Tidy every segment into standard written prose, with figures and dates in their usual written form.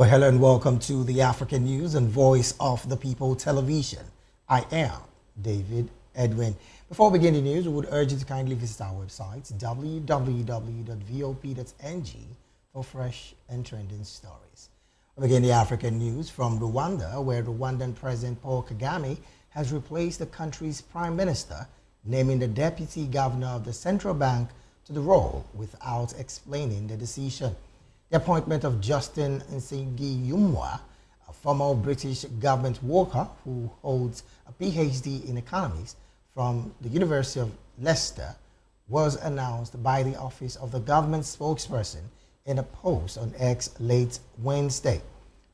Well, hello and welcome to the African News and Voice of the People Television. I am David Edwin. Before we begin the news, we would urge you to kindly visit our website, www.vop.ng, for fresh and trending stories. We begin the African News from Rwanda, where Rwandan President Paul Kagame has replaced the country's prime minister, naming the deputy governor of the central bank to the role without explaining the decision. The appointment of Justin Nsengiyumwa, a former British government worker who holds a PhD in economics from the University of Leicester, was announced by the office of the government spokesperson in a post on X late Wednesday.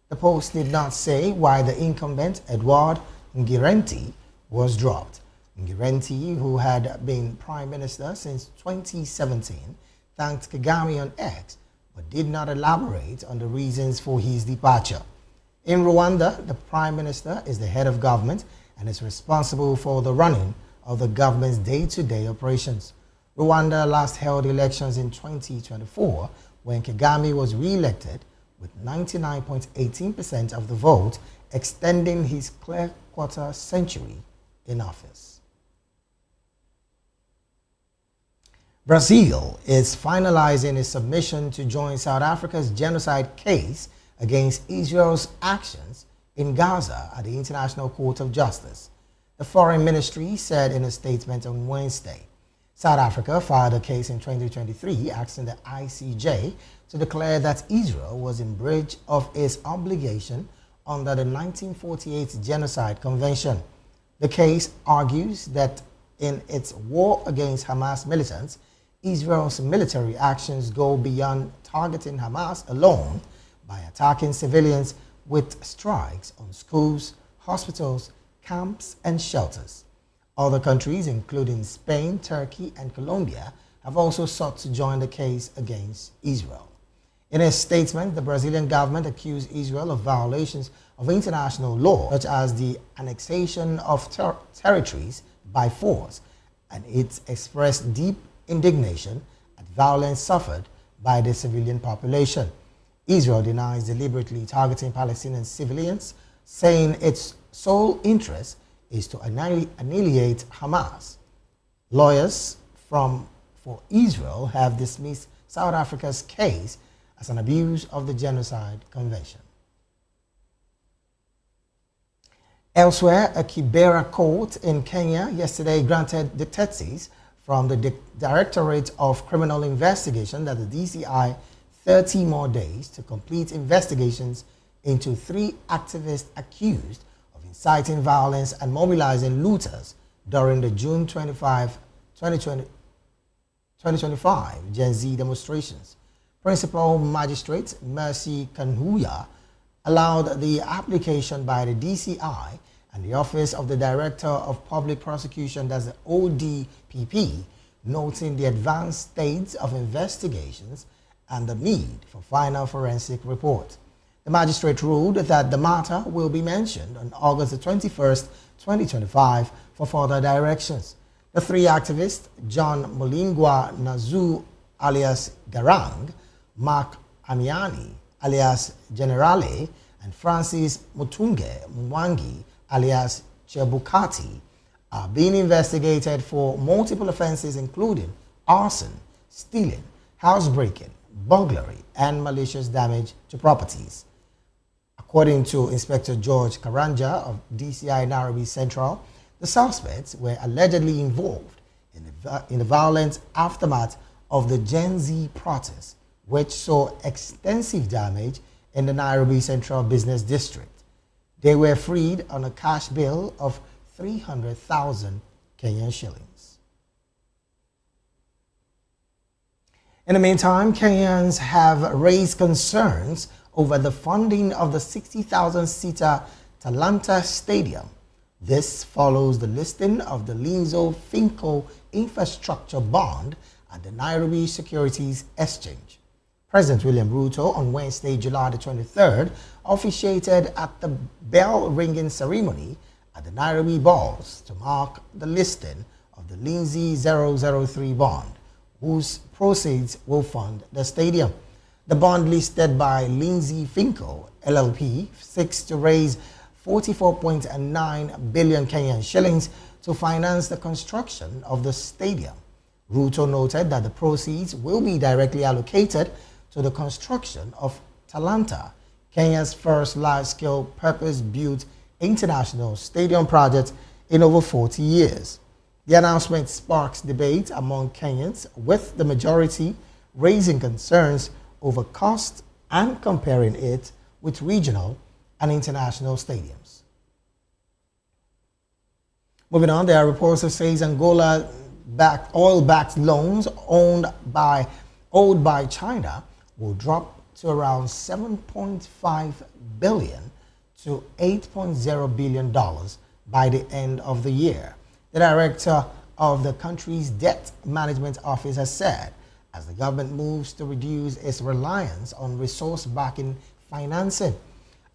The post did not say why the incumbent, Edward Ngirente, was dropped. Ngirente, who had been prime minister since 2017, thanked Kagame on X, but did not elaborate on the reasons for his departure. In Rwanda, the prime minister is the head of government and is responsible for the running of the government's day-to-day operations. Rwanda last held elections in 2024 when Kagame was re-elected with 99.18% of the vote, extending his quarter century in office. Brazil is finalizing its submission to join South Africa's genocide case against Israel's actions in Gaza at the International Court of Justice. The Foreign Ministry said in a statement on Wednesday. South Africa filed a case in 2023 asking the ICJ to declare that Israel was in breach of its obligation under the 1948 Genocide Convention. The case argues that in its war against Hamas militants, Israel's military actions go beyond targeting Hamas alone by attacking civilians with strikes on schools, hospitals, camps, and shelters. Other countries, including Spain, Turkey, and Colombia, have also sought to join the case against Israel. In a statement, the Brazilian government accused Israel of violations of international law, such as the annexation of territories by force, and it expressed deep indignation at violence suffered by the civilian population. Israel denies deliberately targeting Palestinian civilians, saying its sole interest is to annihilate Hamas. Lawyers for Israel have dismissed South Africa's case as an abuse of the Genocide Convention. Elsewhere, a Kibera court in Kenya yesterday granted detectives from the Directorate of Criminal Investigation, that the DCI, 30 more days to complete investigations into 3 activists accused of inciting violence and mobilizing looters during the June 25, 2025 Gen Z demonstrations. Principal Magistrate Mercy Kanhuya allowed the application by the DCI and the Office of the Director of Public Prosecution, that's the ODPP, noting the advanced stage of investigations and the need for final forensic report. The magistrate ruled that the matter will be mentioned on August the 21st, 2025 for further directions. The 3 activists, John Mulingwa Nazu alias Garang, Mark Amiani alias Generale, and Francis Mutunge Mwangi alias Chebukati, are being investigated for multiple offenses including arson, stealing, housebreaking, burglary, and malicious damage to properties. According to Inspector George Karanja of DCI Nairobi Central, the suspects were allegedly involved in the violent aftermath of the Gen Z protests, which saw extensive damage in the Nairobi Central Business District. They were freed on a cash bill of 300,000 Kenyan shillings. In the meantime, Kenyans have raised concerns over the funding of the 60,000-seater Talanta Stadium. This follows the listing of the Linzo Finco infrastructure bond at the Nairobi Securities Exchange. President William Ruto on Wednesday, July the 23rd, officiated at the bell-ringing ceremony at the Nairobi Balls to mark the listing of the Lindsay 003 bond, whose proceeds will fund the stadium. The bond listed by Lindsay Finkel, LLP, seeks to raise 44.9 billion Kenyan shillings to finance the construction of the stadium. Ruto noted that the proceeds will be directly allocated to the construction of Talanta, Kenya's first large-scale purpose-built international stadium project in over 40 years. The announcement sparks debate among Kenyans, with the majority raising concerns over cost and comparing it with regional and international stadiums. Moving on, there are reports that says Angola oil-backed loans owed by China will drop to around $7.5 billion to $8.0 billion by the end of the year. The director of the country's debt management office has said, as the government moves to reduce its reliance on resource-backing financing.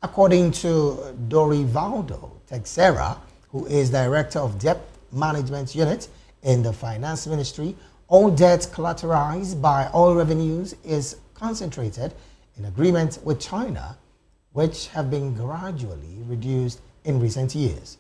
According to Dorivaldo Texera, who is director of debt management unit in the finance ministry, all debt collateralized by oil revenues is concentrated in agreement with China, which have been gradually reduced in recent years.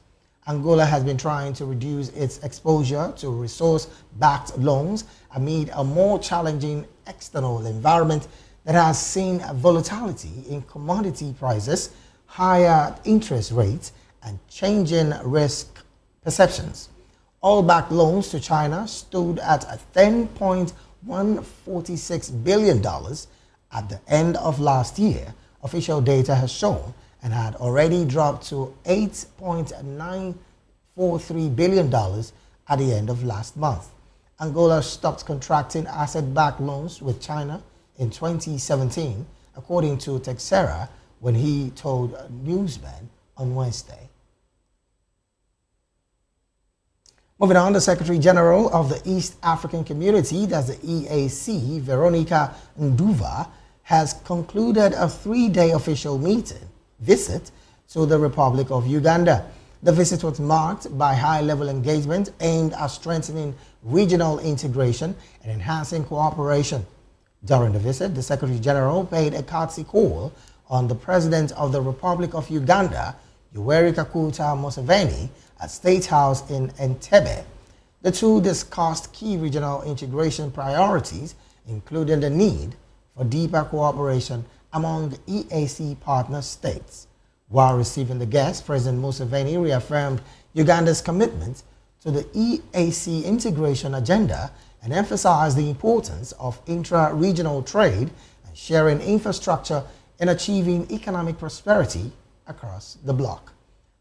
Angola has been trying to reduce its exposure to resource-backed loans amid a more challenging external environment that has seen volatility in commodity prices, higher interest rates, and changing risk perceptions. Oil-backed loans to China stood at $10.146 billion at the end of last year, official data has shown, and had already dropped to $8.943 billion at the end of last month. Angola stopped contracting asset-backed loans with China in 2017, according to Texera, when he told newsmen on Wednesday. Moving on, the Secretary General of the East African Community, that's the EAC, Veronica Nduva, has concluded a 3-day official visit to the Republic of Uganda. The visit was marked by high-level engagement aimed at strengthening regional integration and enhancing cooperation. During the visit, the Secretary General paid a courtesy call on the President of the Republic of Uganda, Yoweri Kaguta Museveni, at State House in Entebbe. The two discussed key regional integration priorities, including the need for deeper cooperation among EAC partner states. While receiving the guest, President Museveni reaffirmed Uganda's commitment to the EAC integration agenda and emphasized the importance of intra-regional trade and sharing infrastructure in achieving economic prosperity across the bloc.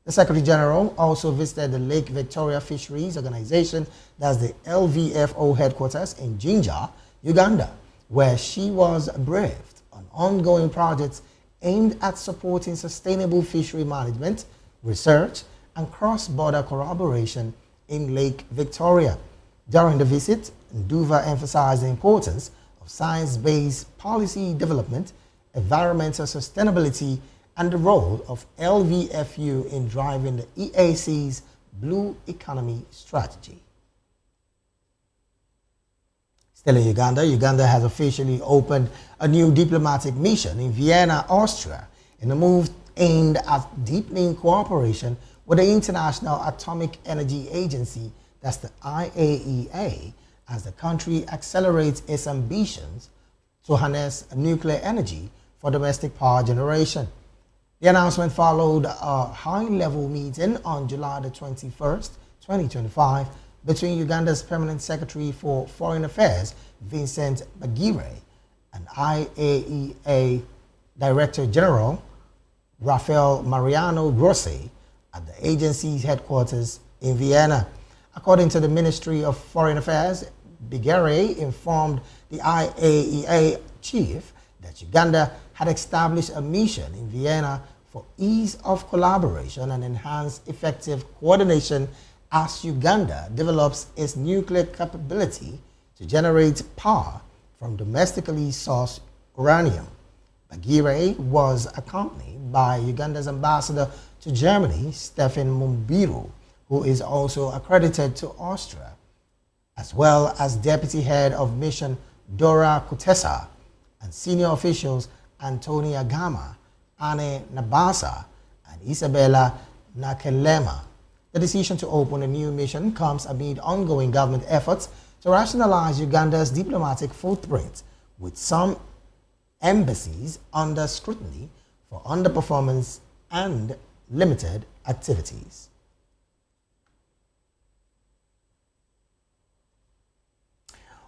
The Secretary General also visited the Lake Victoria Fisheries Organization, that's the LVFO headquarters in Jinja, Uganda, where she was briefed on ongoing projects aimed at supporting sustainable fishery management, research, and cross-border collaboration in Lake Victoria. During the visit, Nduva emphasized the importance of science-based policy development, environmental sustainability, and the role of LVFU in driving the EAC's Blue Economy strategy. Still in Uganda, Uganda has officially opened a new diplomatic mission in Vienna, Austria, in a move aimed at deepening cooperation with the International Atomic Energy Agency, that's the IAEA, as the country accelerates its ambitions to harness nuclear energy for domestic power generation. The announcement followed a high-level meeting on July the 21st, 2025, between Uganda's Permanent Secretary for Foreign Affairs, Vincent Bagire, and IAEA Director General, Rafael Mariano Grossi, at the agency's headquarters in Vienna. According to the Ministry of Foreign Affairs, Bagire informed the IAEA chief that Uganda had established a mission in Vienna for ease of collaboration and enhanced effective coordination as Uganda develops its nuclear capability to generate power from domestically sourced uranium. Bagire was accompanied by Uganda's ambassador to Germany, Stephen Mumbiru, who is also accredited to Austria, as well as Deputy Head of Mission Dora Kutesa and senior officials Anthony Agama, Anne Nabasa, and Isabella Nakelema. The decision to open a new mission comes amid ongoing government efforts to rationalize Uganda's diplomatic footprint, with some embassies under scrutiny for underperformance and limited activities.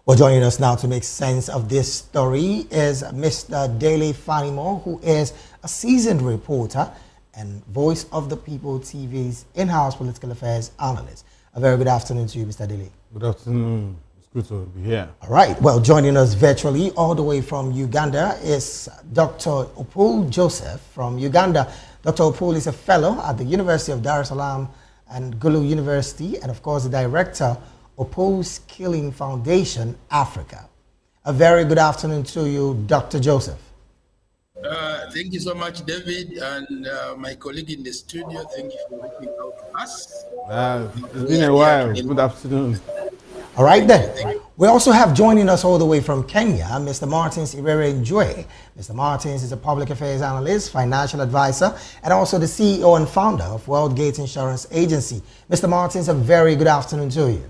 Well, joining us now to make sense of this story is Mr. Dele Fanimo, who is a seasoned reporter and Voice of the People TV's in-house political affairs analyst. A very good afternoon to you, Mr. Dele. Good afternoon. It's good to be here. All right. Well, joining us virtually all the way from Uganda is Dr. Opul Joseph from Uganda. Dr. Opul is a fellow at the University of Dar es Salaam and Gulu University, and of course the director Opul Skilling Foundation Africa. A very good afternoon to you, Dr. Joseph. Thank you so much, David, and my colleague in the studio. Thank you for reaching out to us. It's been a while. Good afternoon. All right then. We also have joining us all the way from Kenya, Mr. Martins Irere Njue. Mr. Martins is a public affairs analyst, financial advisor, and also the CEO and founder of Worldgate Insurance Agency. Mr. Martins, a very good afternoon to you.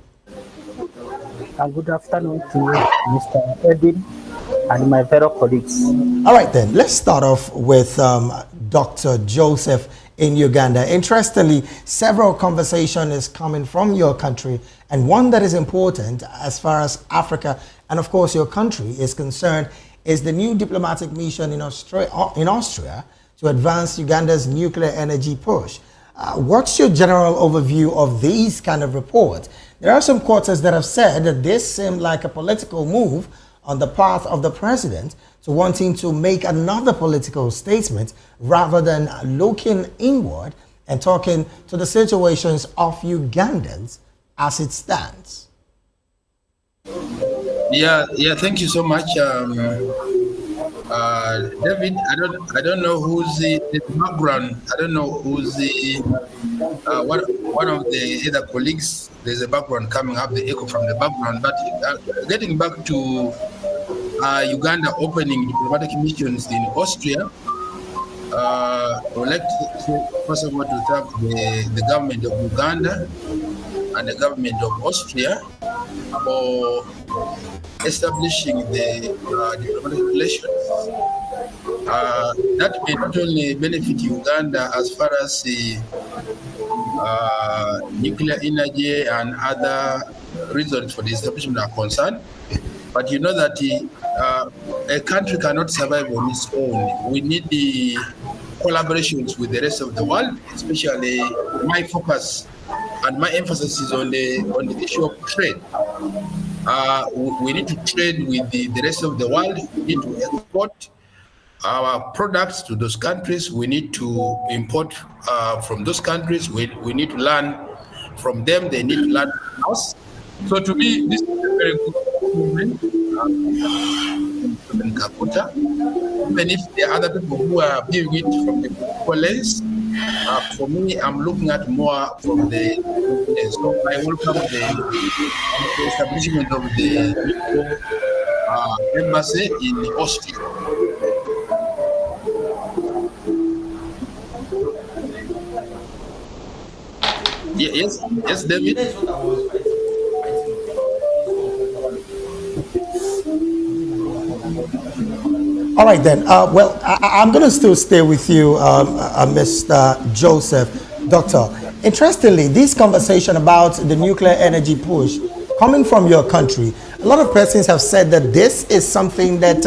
Good afternoon to you, Mr. Edwin, and my fellow colleagues. All right then, let's start off with Dr. Joseph in Uganda. Interestingly, several conversation is coming from your country, and one that is important as far as Africa and of course your country is concerned is the new diplomatic mission in Austria to advance Uganda's nuclear energy push. What's your general overview of these kind of reports? There are some quarters that have said that this seemed like a political move on the part of the president to wanting to make another political statement rather than looking inward and talking to the situations of Ugandans as it stands. Yeah, thank you so much, David. I don't know who's the background. I don't know who's the one of the other colleagues. There's a background coming up, the echo from the background. But getting back to Uganda opening diplomatic missions in Austria, I would like to first of all to thank the government of Uganda and the government of Austria for establishing the diplomatic relations. That may not only benefit Uganda as far as the nuclear energy and other reasons for the establishment are concerned, but you know that a country cannot survive on its own. We need the collaborations with the rest of the world, especially my focus and my emphasis is on the issue of trade. We need to trade with the rest of the world. We need to export our products to those countries. We need to import from those countries. We need to learn from them. They need to learn from us. So to me, this is a very good movement in Kakuta. Even if there are other people who are viewing it from the political lens, for me, I'm looking at more from the so I welcome the establishment of the embassy in Austria. Yes, David. All right then. Well, I'm going to still stay with you, Mr. Joseph. Doctor, interestingly, this conversation about the nuclear energy push coming from your country, a lot of persons have said that this is something that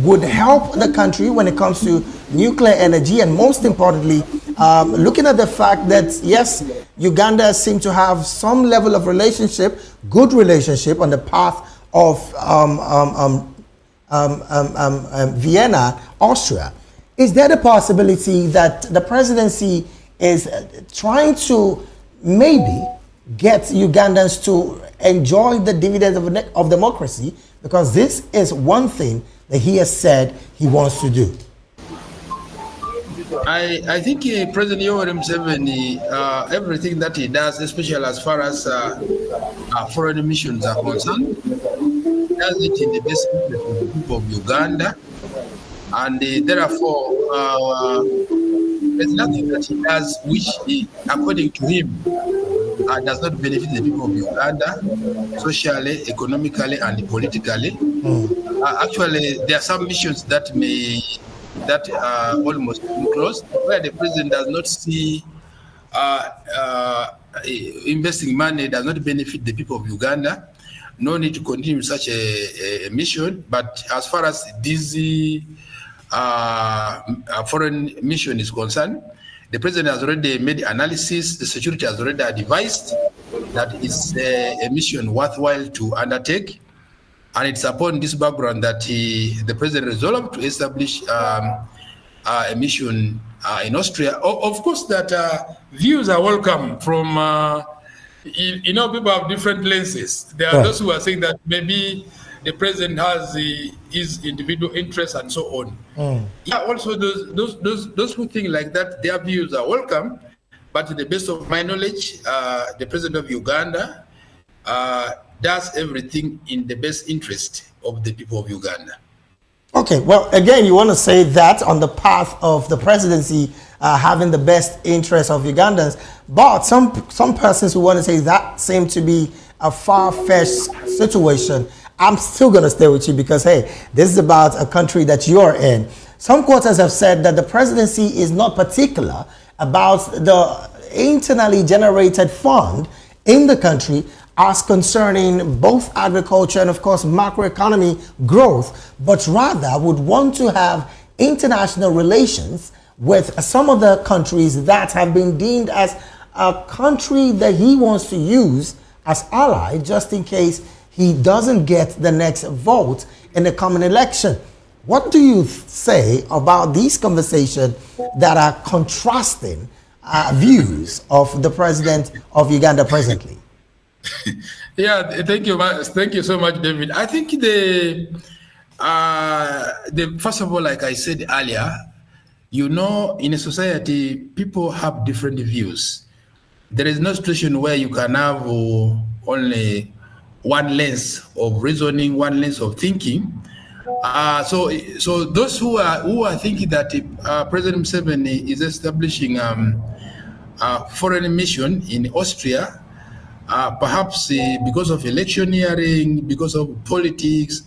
would help the country when it comes to nuclear energy, and most importantly, looking at the fact that, yes, Uganda seems to have some level of relationship, good relationship on the path of Vienna, Austria. Is there the possibility that the presidency is trying to maybe get Ugandans to enjoy the dividends of democracy? Because this is one thing that he has said he wants to do. I think President Yoweri Museveni, everything that he does, especially as far as foreign missions are concerned, does it in the best interest of the people of Uganda, and therefore there's nothing that he does which, according to him, does not benefit the people of Uganda socially, economically, and politically. Actually, there are some missions that are almost closed, where the president does not see investing money does not benefit the people of Uganda. No need to continue such a mission. But as far as this foreign mission is concerned, the president has already made analysis. The security has already advised that it's a mission worthwhile to undertake. And it's upon this background that the president resolved to establish a mission in Austria. Of course, that views are welcome from, people have different lenses. There are those who are saying that maybe the president has his individual interests and so on. Yeah, also those who think like that, their views are welcome. But to the best of my knowledge, the president of Uganda does everything in the best interest of the people of Uganda. Okay, well, again, you want to say that on the path of the presidency having the best interest of Ugandans, but some persons who want to say that seem to be a far-fetched situation. I'm still going to stay with you because, hey, this is about a country that you're in. Some quarters have said that the presidency is not particular about the internally generated fund in the country as concerning both agriculture and, of course, macroeconomy growth, but rather would want to have international relations with some of the countries that have been deemed as a country that he wants to use as ally just in case he doesn't get the next vote in the coming election. What do you say about these conversations that are contrasting views of the president of Uganda presently? Yeah, thank you so much, David. I think the first of all, like I said earlier, in a society, people have different views. There is no situation where you can have only one lens of reasoning, one lens of thinking. So those who are thinking that President Museveni is establishing a foreign mission in Austria, perhaps because of electioneering, because of politics,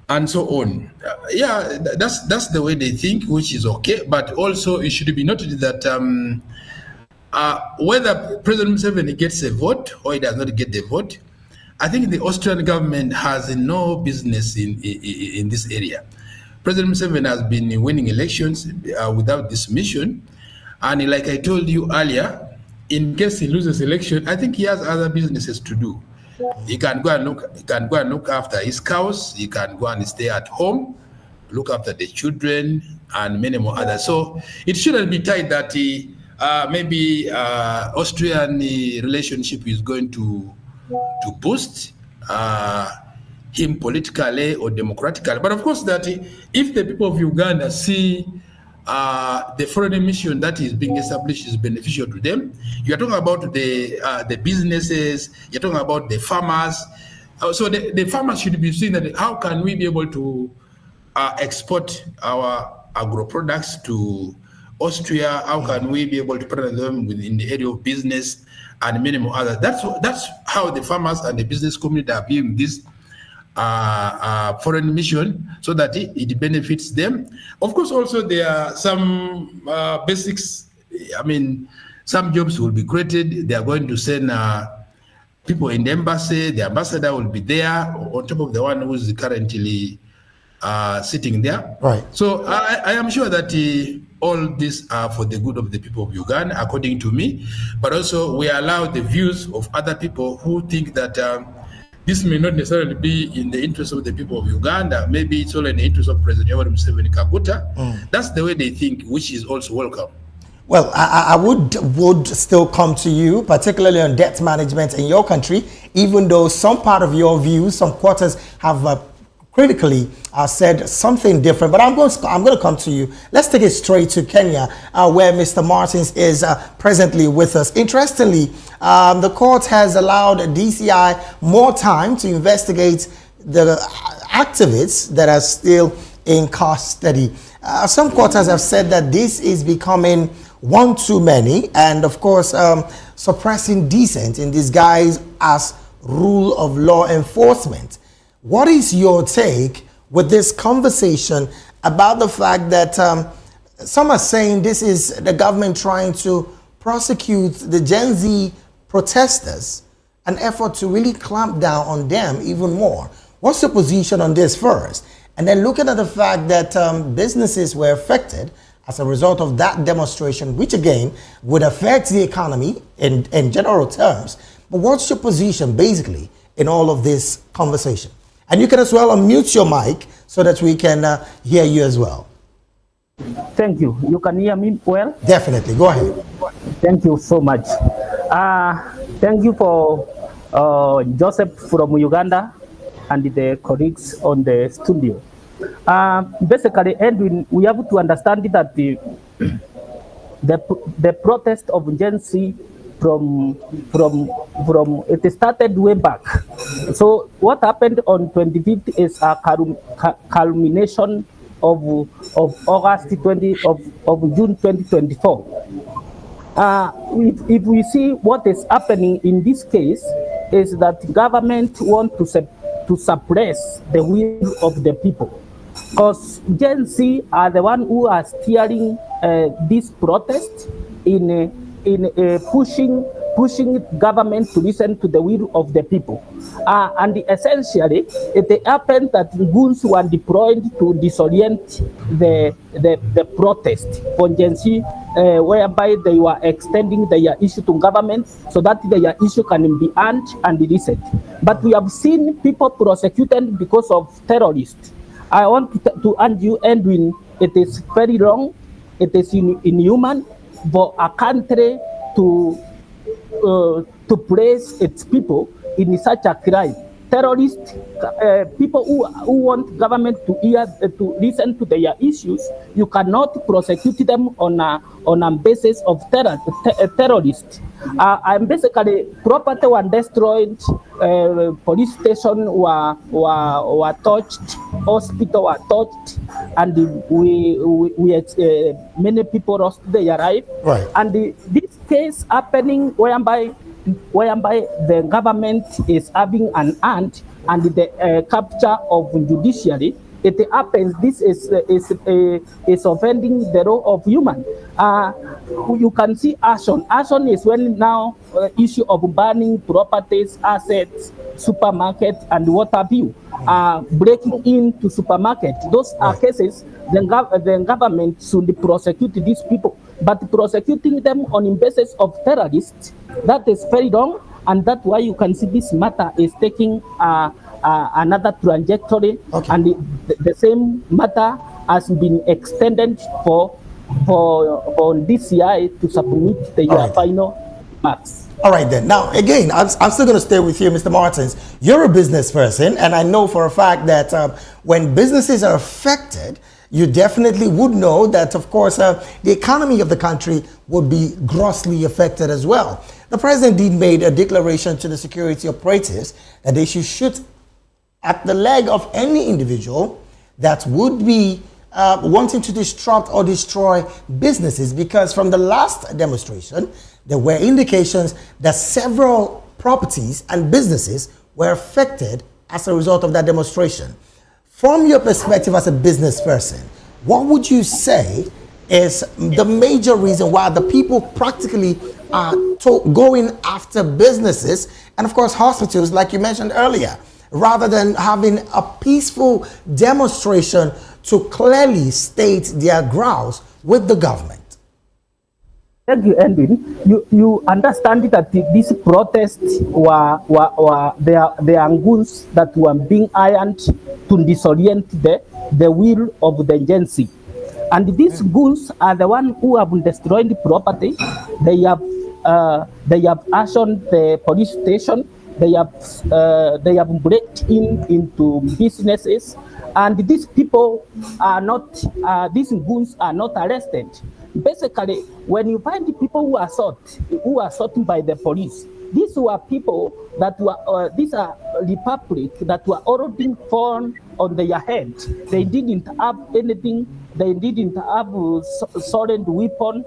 and so on. That's the way they think, which is okay. But also, it should be noted that whether President Museveni gets a vote or he does not get the vote, I think the Austrian government has no business in this area. President Museveni has been winning elections without this mission, and like I told you earlier, in case he loses election, I think he has other businesses to do. He can go and look after his cows. He can go and stay at home, look after the children, and many more others. So it shouldn't be tied that maybe Austrian relationship is going to boost him politically or democratically. But of course, that if the people of Uganda see the foreign mission that is being established is beneficial to them, you are talking about the businesses, you're talking about the farmers. So the farmers should be seeing that how can we be able to export our agro products to Austria? How can we be able to partner them within the area of business and many more others? That's how the farmers and the business community are viewing this foreign mission, so that it benefits them. Of course, also there are some basics. I mean, some jobs will be created. They are going to send people in the embassy. The ambassador will be there on top of the one who is currently sitting there. Right. So I am sure that all these are for the good of the people of Uganda, according to me. But also we allow the views of other people who think that this may not necessarily be in the interest of the people of Uganda. Maybe it's all in the interest of President Yoweri Museveni Kaguta. That's the way they think, which is also welcome. Well, I would still come to you, particularly on debt management in your country, even though some part of your views, some quarters have critically said something different. But I'm going to come to you. Let's take it straight to Kenya, where Mr. Martins is presently with us. Interestingly, the court has allowed DCI more time to investigate the activists that are still in custody. Some quarters have said that this is becoming one too many, and of course suppressing dissent in disguise as rule of law enforcement. What is your take with this conversation about the fact that some are saying this is the government trying to prosecute the Gen Z protesters, an effort to really clamp down on them even more? What's your position on this first? And then looking at the fact that businesses were affected as a result of that demonstration, which again would affect the economy in general terms. But what's your position basically in all of this conversation? And you can as well unmute your mic so that we can hear you as well. Thank you. You can hear me well? Definitely. Go ahead. Thank you so much. Thank you for Joseph from Uganda and the colleagues on the studio. Basically, Edwin, we have to understand that the protest of Gen Z from it started way back. So what happened on 25th is a culmination of August 20 of June 2024. If we see what is happening in this case is that government want to suppress the will of the people, because Gen Z are the one who are steering this protest in pushing government to listen to the will of the people. And essentially, it happened that goons were deployed to disorient the protest for Gen Z, whereby they were extending their issue to government so that their issue can be heard and listened. But we have seen people prosecuted because of terrorists. I want to urge you, Edwin, it is very wrong, it is inhuman for a country to praise its people in such a crime. Terrorists, people who want government to listen to their issues, you cannot prosecute them on a basis of terrorists. And basically, property was destroyed, police station were touched, hospital were touched, and many people lost their life. Right. And this case happening whereby the government is having an hand and the capture of judiciary, it happens. This is offending the role of human. You can see action. Action is when now issue of burning properties, assets, supermarket, and what have you, breaking into supermarket. Those are cases. The government should prosecute these people, but prosecuting them on the basis of terrorists, that is very wrong, and that's why you can see this matter is taking another trajectory, okay. And the same matter has been extended for DCI to submit the final marks. All right then. Now again, I'm still going to stay with you, Mr. Martins. You're a business person, and I know for a fact that when businesses are affected, you definitely would know that, of course, the economy of the country would be grossly affected as well. The president did made a declaration to the security operatives that they should shoot at the leg of any individual that would be wanting to disrupt or destroy businesses, because from the last demonstration, there were indications that several properties and businesses were affected as a result of that demonstration. From your perspective as a business person, what would you say is the major reason why the people practically are going after businesses and, of course, hospitals, like you mentioned earlier, rather than having a peaceful demonstration to clearly state their grounds with the government? Thank you, Edwin. You understand that these protests were goons that were being ironed to disorient the will of the Gen Z. And these goons are the ones who have destroyed the property. They have actioned the police station. They have broken into businesses, and these people are not. These goons are not arrested. Basically, when you find the people who are sought by the police, these were people that were, these are republic that were already formed on their head. They didn't have anything. They didn't have solid weapon.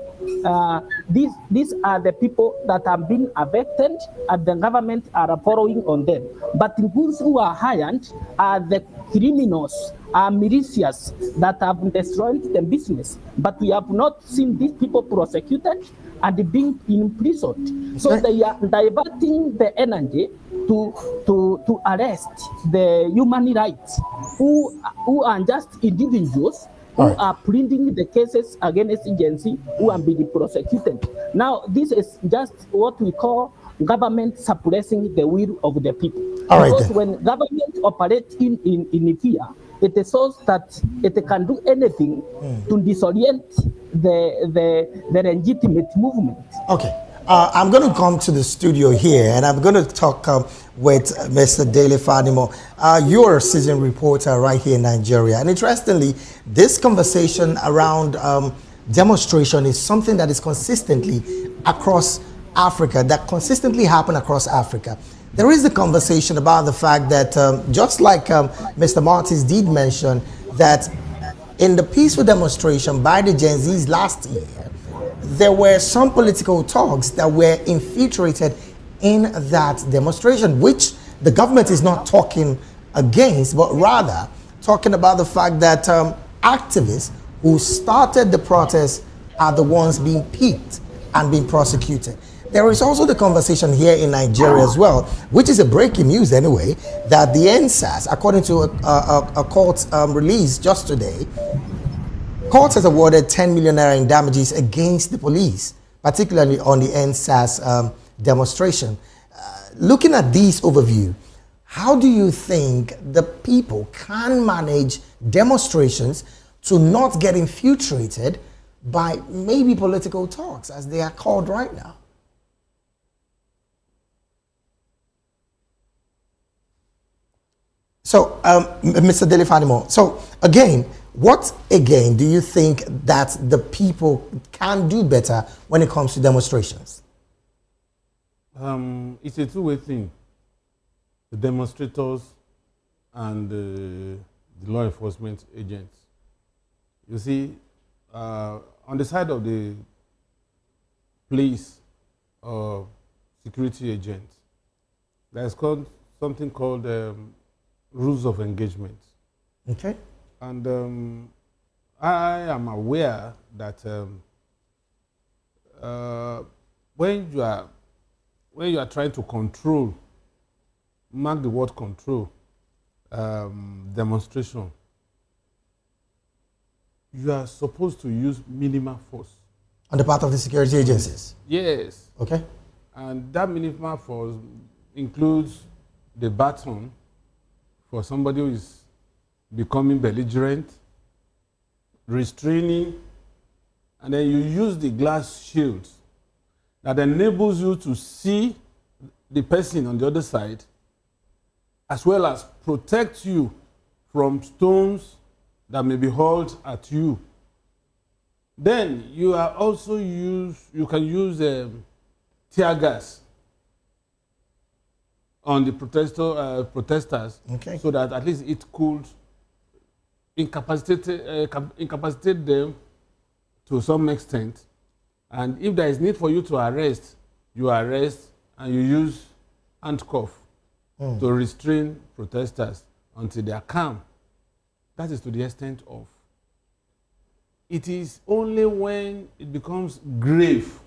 These are the people that have been affected, and the government are following on them. But those who are hired are the criminals, are militias that have destroyed the business. But we have not seen these people prosecuted and being imprisoned. So they are diverting the energy to arrest the human rights who are just individuals who are pleading the cases against agency who are being prosecuted. Now, this is just what we call government suppressing the will of the people. Because when government operates in fear, it shows that it can do anything to disorient the legitimate movement. Okay. I'm going to come to the studio here, and I'm going to talk with Mr. Dele Fadimo. You're a seasoned reporter right here in Nigeria. And interestingly, this conversation around demonstration is something that is consistently across Africa, that consistently happen across Africa. There is a conversation about the fact that, just like Mr. Martins did mention, that in the peaceful demonstration by the Gen Zs last year, there were some political talks that were infiltrated in that demonstration, which the government is not talking against, but rather talking about the fact that activists who started the protest are the ones being picked and being prosecuted. There is also the conversation here in Nigeria as well, which is a breaking news anyway, that the NSAS, according to a court release just today, court has awarded 10 million naira in damages against the police, particularly on the NSAS demonstration. Looking at this overview, how do you think the people can manage demonstrations to not get infiltrated by maybe political talks, as they are called right now? So, Mr. Dele Fadimo, so again, what again do you think that the people can do better when it comes to demonstrations? It's a two-way thing. The demonstrators and the law enforcement agents. You see, on the side of the police or security agents, there's something called rules of engagement. Okay. And I am aware that when you are trying to control, mark the word control, demonstration, you are supposed to use minimal force. On the part of the security agencies? Yes. Okay. And that minimal force includes the baton for somebody who is becoming belligerent, restraining, and then you use the glass shield that enables you to see the person on the other side, as well as protect you from stones that may be hurled at you. Then you can use tear gas on the protesters, okay, so that at least it could incapacitate them to some extent. And if there is need for you to arrest, you arrest and you use handcuff to restrain protesters until they are calm. That is to the extent of. It is only when it becomes grave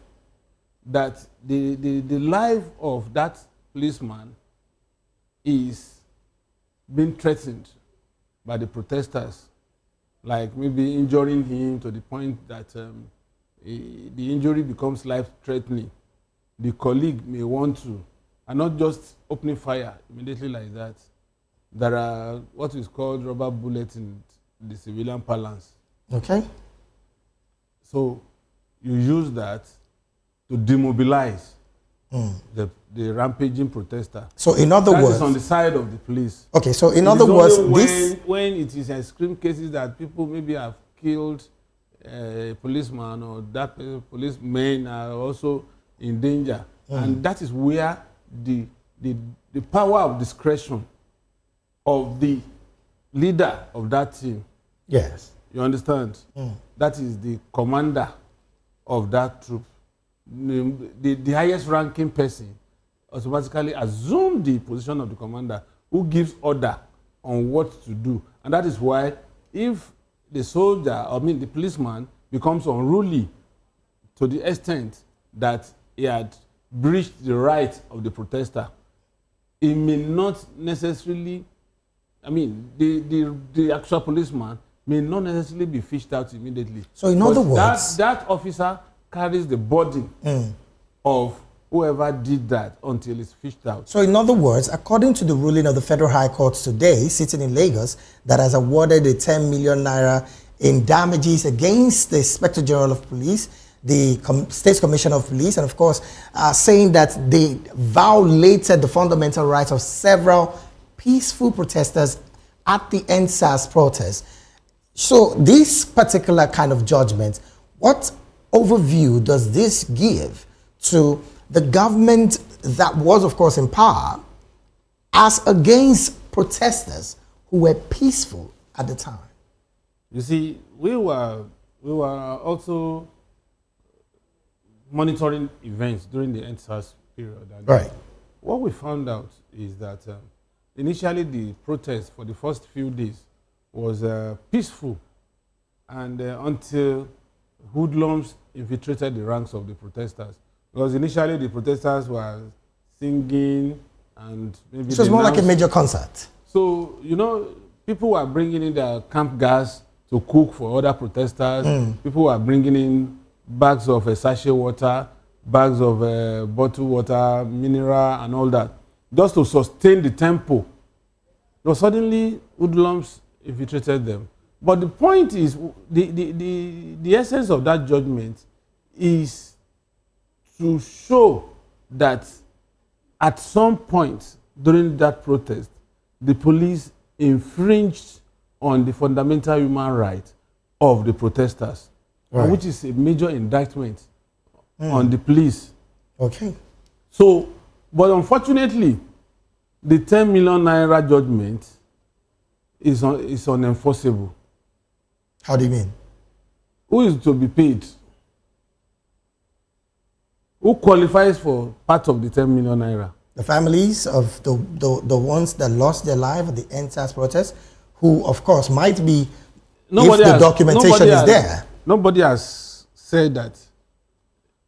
that the life of that policeman is being threatened by the protesters, like maybe injuring him to the point that the injury becomes life-threatening. The colleague may want to, and not just opening fire immediately like that. There are what is called rubber bullets in the civilian parlance. Okay. So you use that to demobilize the rampaging protester. So in other words, that is on the side of the police. Okay, so in other words, when it is extreme cases that people maybe have killed a policeman, or that policemen are also in danger, And that is where the power of discretion of the leader of that team. Yes. You understand? That is the commander of that troop. The highest ranking person automatically assume the position of the commander who gives order on what to do. And that is why if the soldier, the policeman, becomes unruly to the extent that he had breached the right of the protester, it may not necessarily, the actual policeman may not necessarily be fished out immediately. So in other words, that officer carries the burden of whoever did that until it's fished out. So in other words, according to the ruling of the Federal High Court today, sitting in Lagos, that has awarded the 10 million naira in damages against the Inspector General of Police, the State Commissioner of Police, and of course, saying that they violated the fundamental rights of several peaceful protesters at the NSAS protest. So this particular kind of judgment, what overview does this give to the government that was, of course, in power as against protesters who were peaceful at the time? You see, we were also monitoring events during the NSAS period. And right. What we found out is that initially the protest for the first few days was peaceful, and until hoodlums infiltrated the ranks of the protesters. Because initially the protesters were singing and maybe... So it's more like a major concert. So, people were bringing in their camp gas to cook for other protesters. People were bringing in bags of sachet water, bags of bottled water, mineral and all that, just to sustain the tempo. But suddenly hoodlums infiltrated them. But the point is, the essence of that judgment is to show that at some point during that protest, the police infringed on the fundamental human right of the protesters, right, which is a major indictment on the police. Okay. So, but unfortunately, the 10 million naira judgment is unenforceable. How do you mean? Who is to be paid? Who qualifies for part of the 10 million naira? The families of the ones that lost their life at the NSAS protest, who, of course, might be, if the documentation is there. Nobody has said that.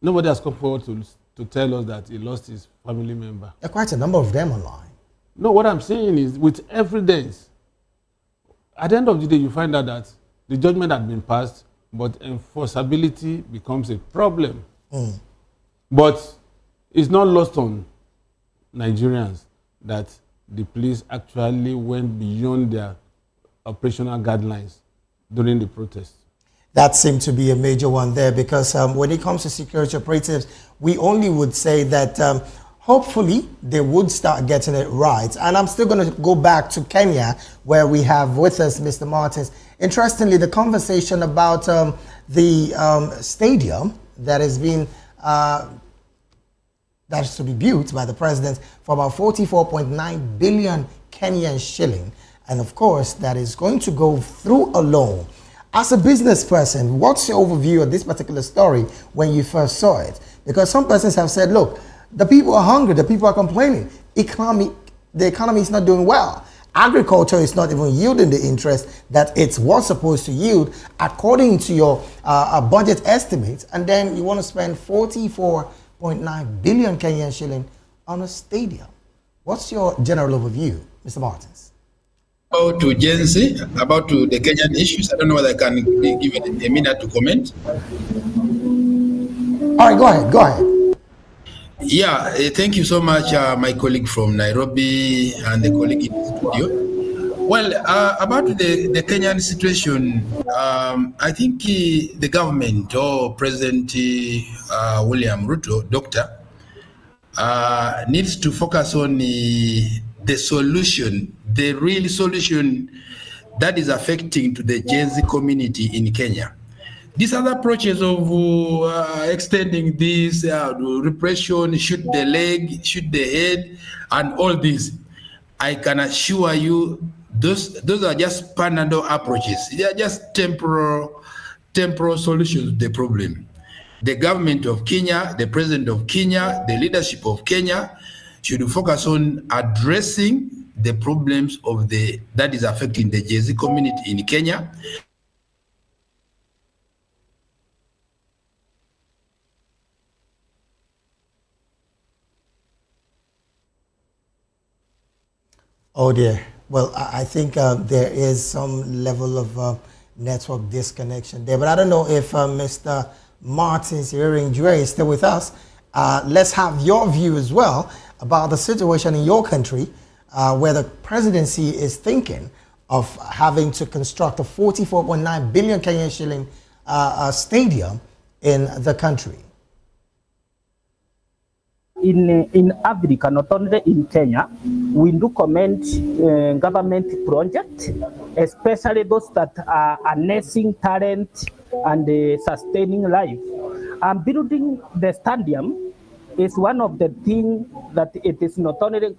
Nobody has come forward to tell us that he lost his family member. There are quite a number of them online. No, what I'm saying is, with evidence, at the end of the day, you find out that the judgment had been passed, but enforceability becomes a problem. But it's not lost on Nigerians that the police actually went beyond their operational guidelines during the protest. That seemed to be a major one there, because when it comes to security operatives, we only would say that hopefully they would start getting it right. And I'm still going to go back to Kenya, where we have with us Mr. Martins. Interestingly, the conversation about the stadium that has been that's to be built by the president for about 44.9 billion Kenyan shilling. And of course, that is going to go through a loan. As a business person, what's your overview of this particular story when you first saw it? Because some persons have said, look, the people are hungry, the people are complaining. The economy is not doing well. Agriculture is not even yielding the interest that it was supposed to yield according to your budget estimates. And then you want to spend 44.9 billion Kenyan shilling on a stadium. What's your general overview, Mr. Martins? About to Gen Z, about to the Kenyan issues. I don't know whether I can give it a minute to comment. All right, go ahead. Yeah, thank you so much, my colleague from Nairobi and the colleague in the studio. Well, about the Kenyan situation, I think the government or President William Ruto, Doctor, needs to focus on the solution, the real solution that is affecting to the Gen Z community in Kenya. These other approaches of extending this repression, shoot the leg, shoot the head, and all this, I can assure you, those are just Panadol approaches. They are just temporal solutions to the problem. The government of Kenya, the president of Kenya, the leadership of Kenya should focus on addressing the problems of that is affecting the Gen Z community in Kenya. Oh dear. Well, I think there is some level of network disconnection there, but I don't know if Mr. Martin Siririn-Dre is still with us. Let's have your view as well about the situation in your country, where the presidency is thinking of having to construct a 44.9 billion Kenyan shilling stadium in the country. In Africa, not only in Kenya, we do commend government projects, especially those that are harnessing talent and sustaining life. Building the stadium is one of the things that it is not only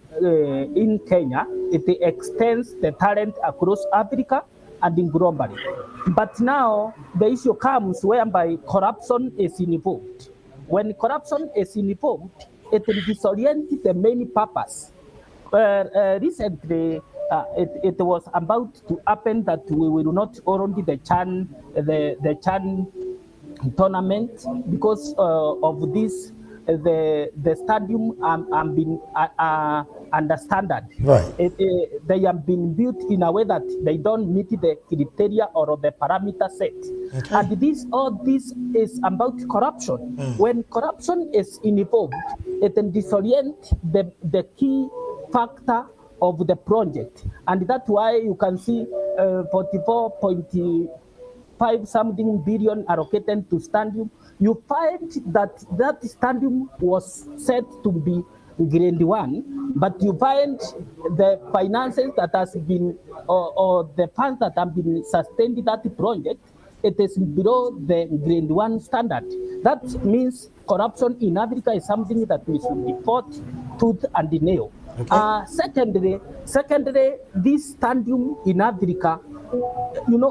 in Kenya, it extends the talent across Africa and in globally. But now the issue comes whereby corruption is involved. When corruption is involved, it will disorient the main purpose. Recently, it was about to happen that we will not only the Chan tournament because of this. The stadium been under standard. Right. They have been built in a way that they don't meet the criteria or the parameter set. Okay. And all this is about corruption. When corruption is involved, it can disorient the key factor of the project. And that's why you can see 44.5 something billion allocated to stadium. You find that stadium was set to be grade 1, but you find the finances that has been or the funds that have been sustained that project, it is below the grade 1 standard. That means corruption in Africa is something that we should be fought tooth and nail. Okay. Secondly, this stadium in Africa,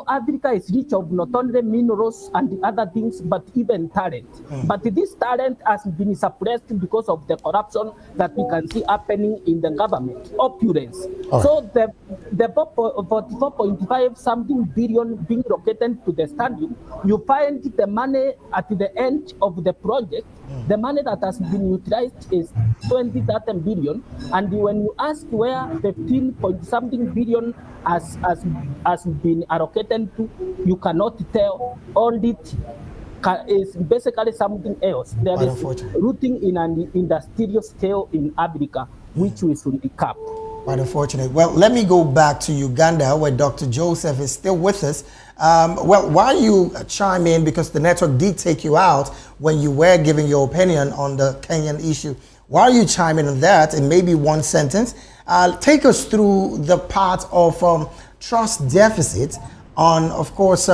Africa is rich of not only minerals and other things, but even talent. But this talent has been suppressed because of the corruption that we can see happening in the government, opulence. Right. So the 44.5 something billion being located to the stadium, you find the money at the end of the project. The money that has been utilized is 20 billion, and when you ask where 15 point something billion has been allocated to, you cannot tell. All it is basically something else. There is rooting in an industrial scale in Africa, which we should cap. Quite unfortunate. Well, let me go back to Uganda, where Dr. Joseph is still with us. Well, while you chime in, because the network did take you out when you were giving your opinion on the Kenyan issue, while you chime in on that, in maybe one sentence, take us through the part of trust deficit on, of course,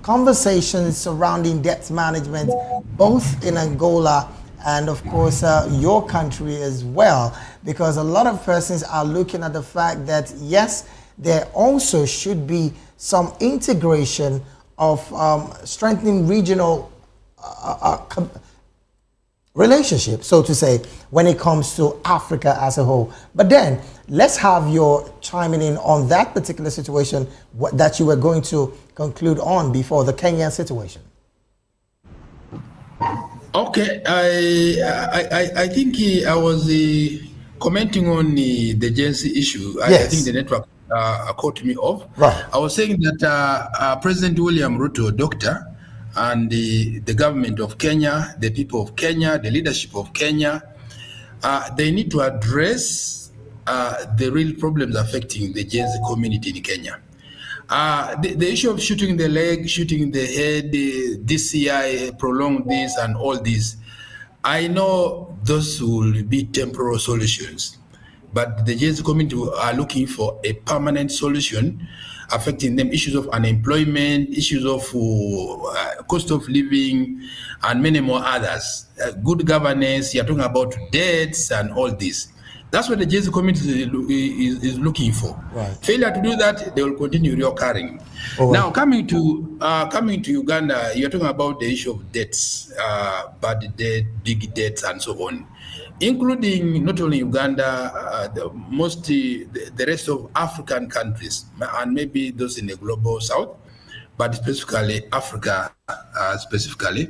conversations surrounding debt management, both in Angola and, of course, your country as well, because a lot of persons are looking at the fact that, yes, there also should be some integration of strengthening regional relationship, so to say, when it comes to Africa as a whole. But then, let's have your chiming in on that particular situation that you were going to conclude on before the Kenyan situation. Okay, I think I was commenting on the Gen Z issue. Yes. I think the network caught me off. Right. I was saying that President William Ruto, doctor, and the government of Kenya, the people of Kenya, the leadership of Kenya, they need to address the real problems affecting the Gen Z community in Kenya. The issue of shooting the leg, shooting the head, DCI, prolong this and all this, I know those will be temporal solutions. but the JS community are looking for a permanent solution affecting them, issues of unemployment, issues of cost of living, and many more others. Good governance, you're talking about debts and all this. That's what the JS community is looking for. Right. Failure to do that, they will continue reoccurring. Now, coming to Uganda, you're talking about the issue of debts, bad debt, big debts, and so on, including not only Uganda, the rest of African countries, and maybe those in the global south, but specifically Africa, specifically.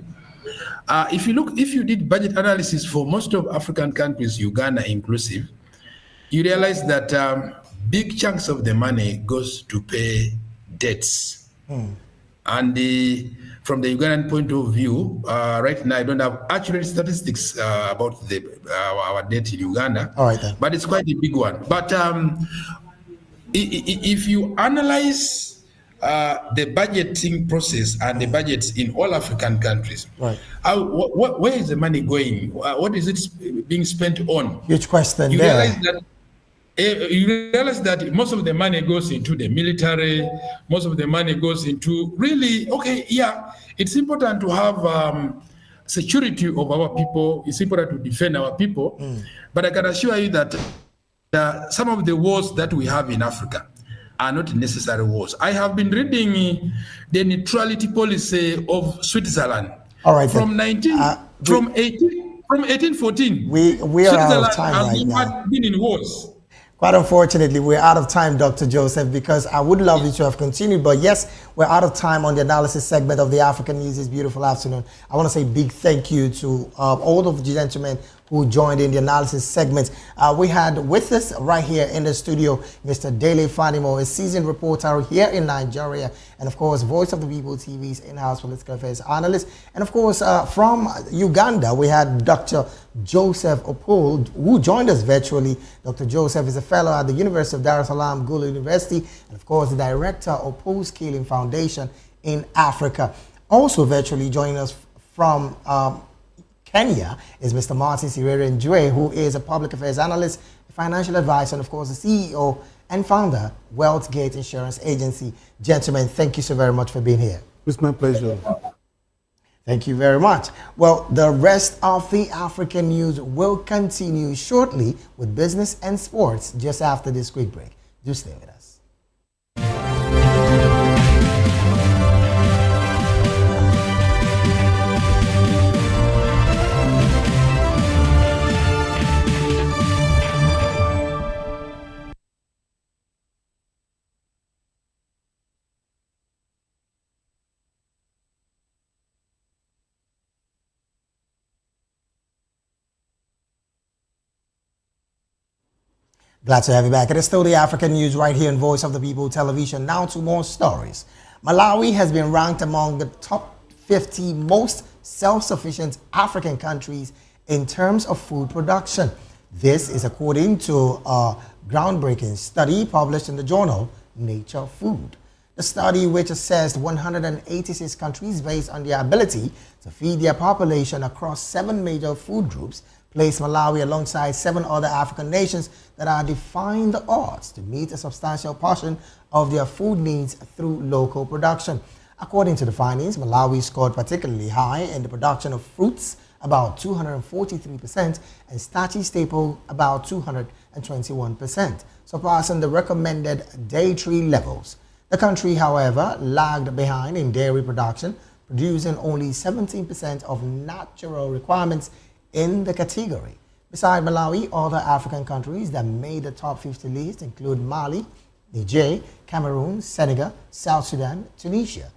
If you did budget analysis for most of African countries, Uganda inclusive, you realize that big chunks of the money goes to pay debts. And from the Ugandan point of view, right now I don't have accurate statistics about our debt in Uganda. All right, then. But it's quite a big one. But if you analyze the budgeting process and the budgets in all African countries, right, where is the money going? What is it being spent on? Huge question You there. realize that most of the money goes into the military, most of the money goes into it's important to have security of our people, it's important to defend our people, but I can assure you that some of the wars that we have in Africa are not necessary wars. I have been reading the neutrality policy of Switzerland. All right, from 1814. We are out of time right now. Had been in wars. Quite unfortunately, we're out of time, Dr. Joseph, because I would love you to have continued. But yes, we're out of time on the analysis segment of the African News this beautiful afternoon. I want to say a big thank you to all of the gentlemen who joined in the analysis segment. We had with us right here in the studio, Mr. Dele Fanimo, a seasoned reporter here in Nigeria, and of course, Voice of the People TV's in-house political affairs analyst. And of course, from Uganda, we had Dr. Joseph Opul, who joined us virtually. Dr. Joseph is a fellow at the University of Dar es Salaam, Gulu University, and of course, the director of Opul Scaling Foundation in Africa. Also virtually joining us from Kenya is Mr. Martin Sirere Njue, who is a public affairs analyst, a financial advisor, and of course the CEO and founder, Wealthgate Insurance Agency. Gentlemen, thank you so very much for being here. It's my pleasure. Thank you very much. Well, the rest of the African news will continue shortly with business and sports just after this quick break. Do stay with us. Glad to have you back. It is still the African News right here in Voice of the People Television. Now to more stories. Malawi has been ranked among the top 50 most self-sufficient African countries in terms of food production. This is according to a groundbreaking study published in the journal Nature Food. The study, which assessed 186 countries based on their ability to feed their population across 7 major food groups, placed Malawi alongside 7 other African nations that are defying the odds to meet a substantial portion of their food needs through local production. According to the findings, Malawi scored particularly high in the production of fruits, about 243%, and starchy staple, about 221%, surpassing the recommended dairy levels. The country, however, lagged behind in dairy production, producing only 17% of natural requirements in the category. Beside Malawi, other African countries that made the top 50 list include Mali, Niger, Cameroon, Senegal, South Sudan, Tunisia,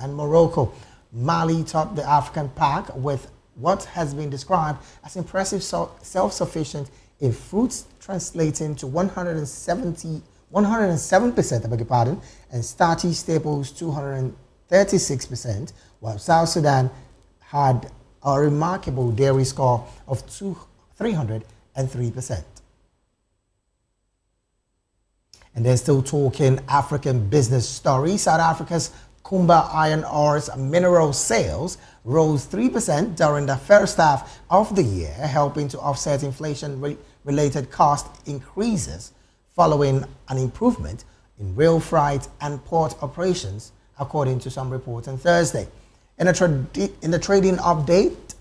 and Morocco. Mali topped the African pack with what has been described as impressive self-sufficient in fruits, translating to 107%, I beg your pardon, and starchy staples 236%, while South Sudan had a remarkable dairy score of 303%. And they're still talking African business stories. South Africa's Kumba Iron Ore's mineral sales rose 3% during the first half of the year, helping to offset inflation-related cost increases following an improvement in rail freight and port operations, according to some reports on Thursday. In the trading update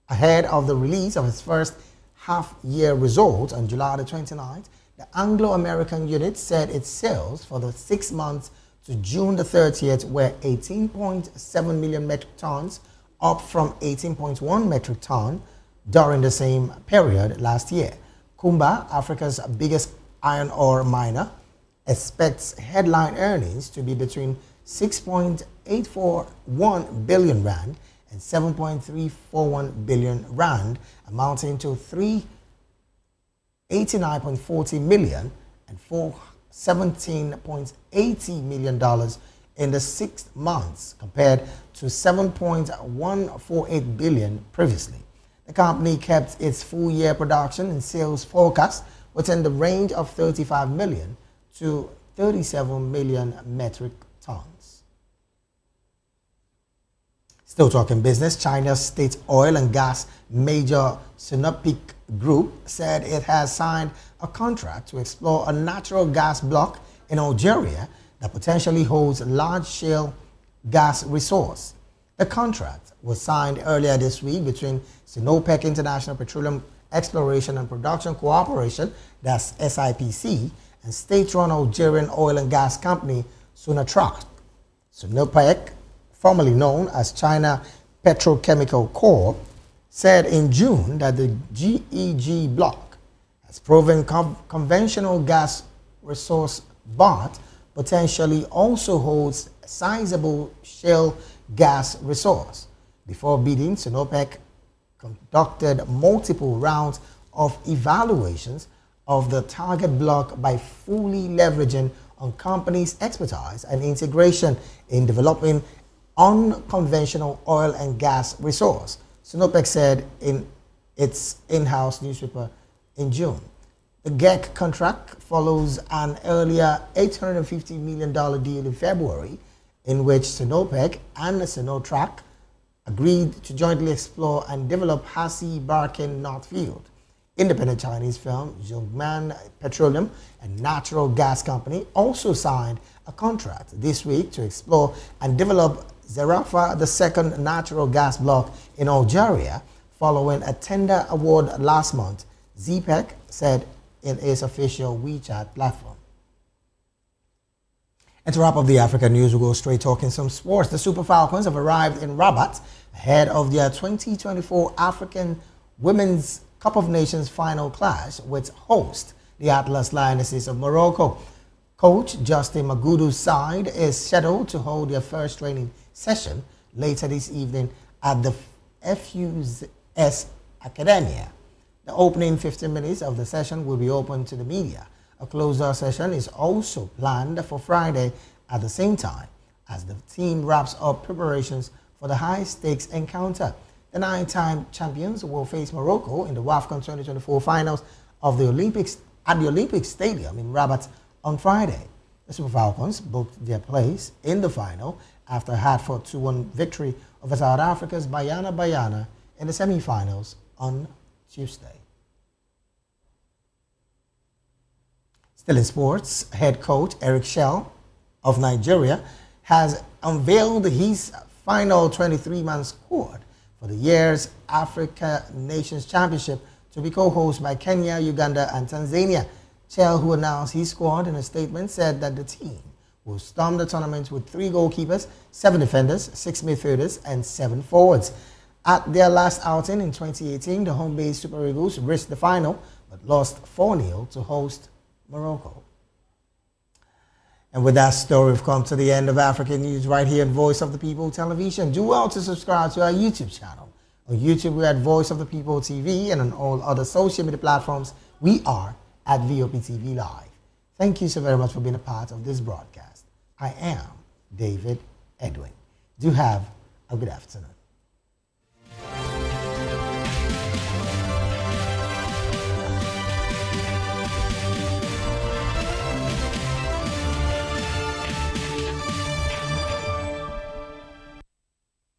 ahead of the release of its first half-year results on July the 29th, the Anglo-American unit said its sales for the 6 months to June the 30th were 18.7 million metric tons, up from 18.1 metric ton during the same period last year. Kumba, Africa's biggest iron ore miner, expects headline earnings to be between 6.841 billion rand and 7.341 billion rand, amounting to 389.40 million and 417.80 million dollars in the 6 months, compared to 7.148 billion previously. The company kept its full-year production and sales forecast within the range of 35 million to 37 million metric tons. Still talking business, China's state oil and gas major Sinopec Group said it has signed a contract to explore a natural gas block in Algeria that potentially holds large shale gas resource. The contract was signed earlier this week between Sinopec International Petroleum Exploration and Production Corporation, that's SIPC, and state-run Algerian oil and gas company Sonatrach. Sinopec, formerly known as China Petrochemical Corp, said in June that the GEG block has proven conventional gas resource, but potentially also holds sizable shale gas resource. Before bidding, Sinopec conducted multiple rounds of evaluations of the target block by fully leveraging on company's expertise and integration in developing unconventional oil and gas resource, Sinopec said in its in-house newspaper in June. The GEC contract follows an earlier $850 million deal in February, in which Sinopec and Sonatrach agreed to jointly explore and develop Hasi-Barkin North Field. Independent Chinese firm Zhongman Petroleum and Natural Gas Company also signed a contract this week to explore and develop Zarafa, the second natural gas block in Algeria, following a tender award last month, ZPEC said in its official WeChat platform. And to wrap up the Africa news, we'll go straight talking some sports. The Super Falcons have arrived in Rabat ahead of their 2024 African Women's Cup of Nations final clash with host, the Atlas Lionesses of Morocco. Coach Justin Magudu's side is scheduled to hold their first training session later this evening at the FUS Academia. The opening 15 minutes of the session will be open to the media. A closer session is also planned for Friday at the same time as the team wraps up preparations for the high-stakes encounter. The 9-time champions will face Morocco in the WAFCON 2024 finals of the Olympics at the Olympic Stadium in Rabat on Friday. The Super Falcons booked their place in the final after a Hartford 2-1 victory over South Africa's Banyana Banyana in the semi-finals on Tuesday. Still in sports, head coach Eric Shell of Nigeria has unveiled his final 23-man squad for the year's Africa Nations Championship to be co-hosted by Kenya, Uganda, and Tanzania. Shell, who announced his squad in a statement, said that the team will storm the tournament with 3 goalkeepers, 7 defenders, 6 midfielders, and 7 forwards. At their last outing in 2018, the home-based Super Eagles reached the final but lost 4-0 to host Morocco. And with that story, we've come to the end of African News right here on Voice of the People Television. Do well to subscribe to our YouTube channel. On YouTube, we're at Voice of the People TV, and on all other social media platforms, we are at VOP TV Live. Thank you so very much for being a part of this broadcast. I am David Edwin. Do have a good afternoon.